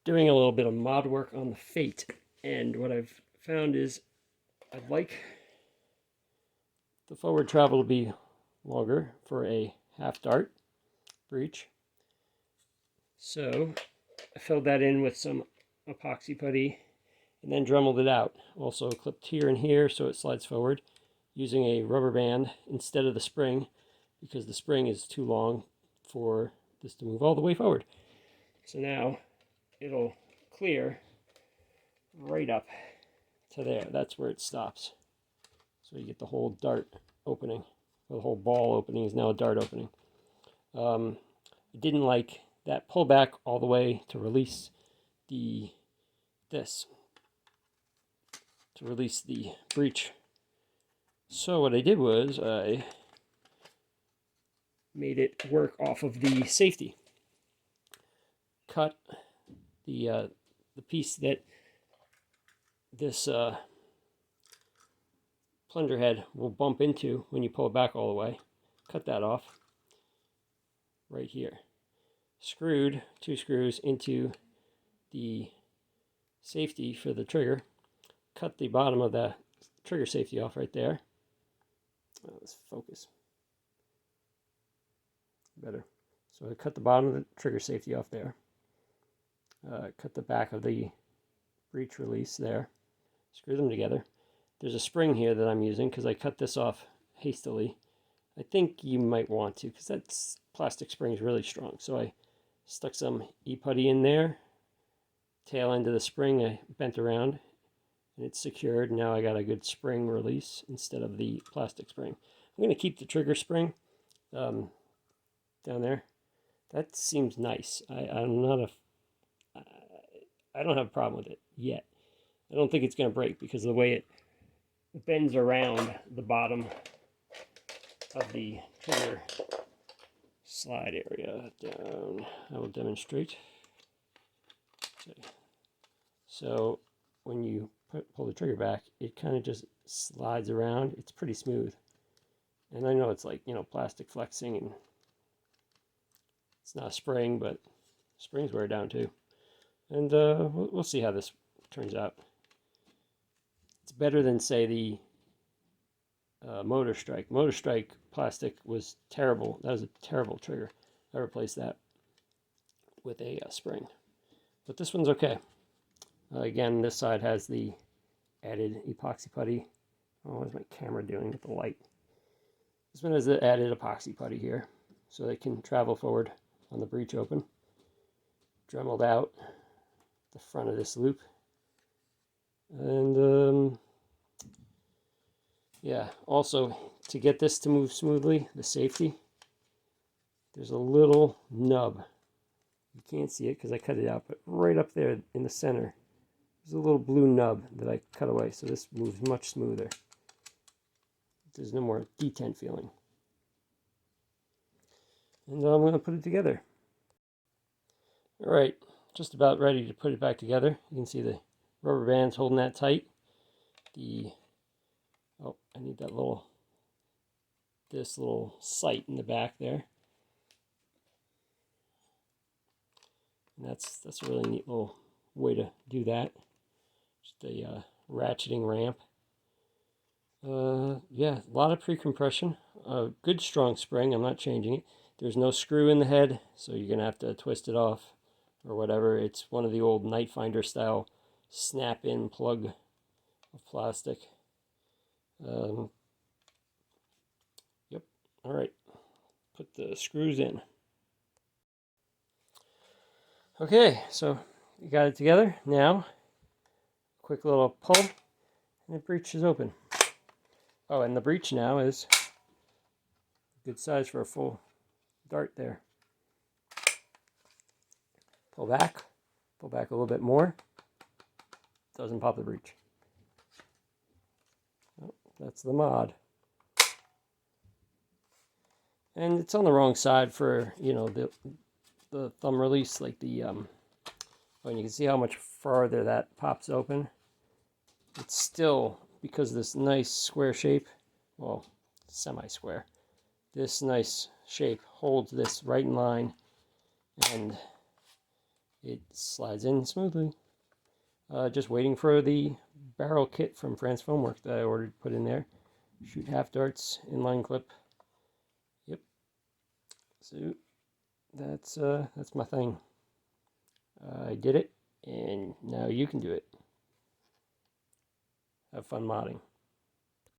doing a little bit of mod work on the Fate, and what I've found is I'd like the forward travel to be longer for a half dart breech. So I filled that in with some epoxy putty and then dremelled it out. Also clipped here and here so it slides forward using a rubber band instead of the spring, because the spring is too long for this to move all the way forward. So now it'll clear right up to there. That's where it stops. So you get the whole dart opening. Well, the whole ball opening is now a dart opening. I didn't like that pullback all the way to release the breech. So what I did was I made it work off of the safety. Cut the piece that this plunger head will bump into when you pull it back all the way. Cut that off right here. Screwed 2 screws into the safety for the trigger. Cut the bottom of the trigger safety off right there. Oh, let's focus better. So I cut the bottom of the trigger safety off there. Cut the back of the breech release there. Screw them together. There's a spring here that I'm using because I cut this off hastily. I think you might want to, because that plastic spring is really strong. So I stuck some e-putty in there. Tail end of the spring I bent around and it's secured. Now I got a good spring release instead of the plastic spring. I'm going to keep the trigger spring down there. That seems nice. I don't have a problem with it yet. I don't think it's going to break because of the way it bends around the bottom of the trigger slide area down. I will demonstrate. Okay. So when you pull the trigger back, it kind of just slides around. It's pretty smooth. And I know it's like, plastic flexing, and it's not a spring, but springs wear down too. And we'll see how this turns out. It's better than, say, the Motor Strike. Motor Strike plastic was terrible. That was a terrible trigger. I replaced that with a spring. But this one's okay. Again, this side has the added epoxy putty. Oh, what's my camera doing with the light? This one has the added epoxy putty here, so they can travel forward on the breech open. Dremeled out the front of this loop. And yeah, also to get this to move smoothly, the safety, there's a little nub. You can't see it because I cut it out, but right up there in the center, there's a little blue nub that I cut away, so this moves much smoother. There's no more detent feeling. And I'm going to put it together. All right, just about ready to put it back together. You can see the rubber bands holding that tight. Oh, I need this little sight in the back there. And that's a really neat little way to do that. Just a ratcheting ramp. Yeah, a lot of pre-compression. Good strong spring. I'm not changing it. There's no screw in the head, so you're gonna have to twist it off or whatever. It's one of the old Night Finder style snap-in plug of plastic. Yep. All right. Put the screws in. Okay, so you got it together. Now, quick little pull, and the breech is open. Oh, and the breech now is a good size for a full dart there. Pull back a little bit more. Doesn't pop the breech. Oh, that's the mod. And it's on the wrong side for, the thumb release, like the, and you can see how much farther that pops open. It's still, because of this nice square shape, well, semi-square, this nice shape holds this right in line, and it slides in smoothly. Just waiting for the barrel kit from France Foamwork that I ordered put in there. Shoot half darts, inline clip. Yep. So that's my thing. I did it, and now you can do it. Have fun modding.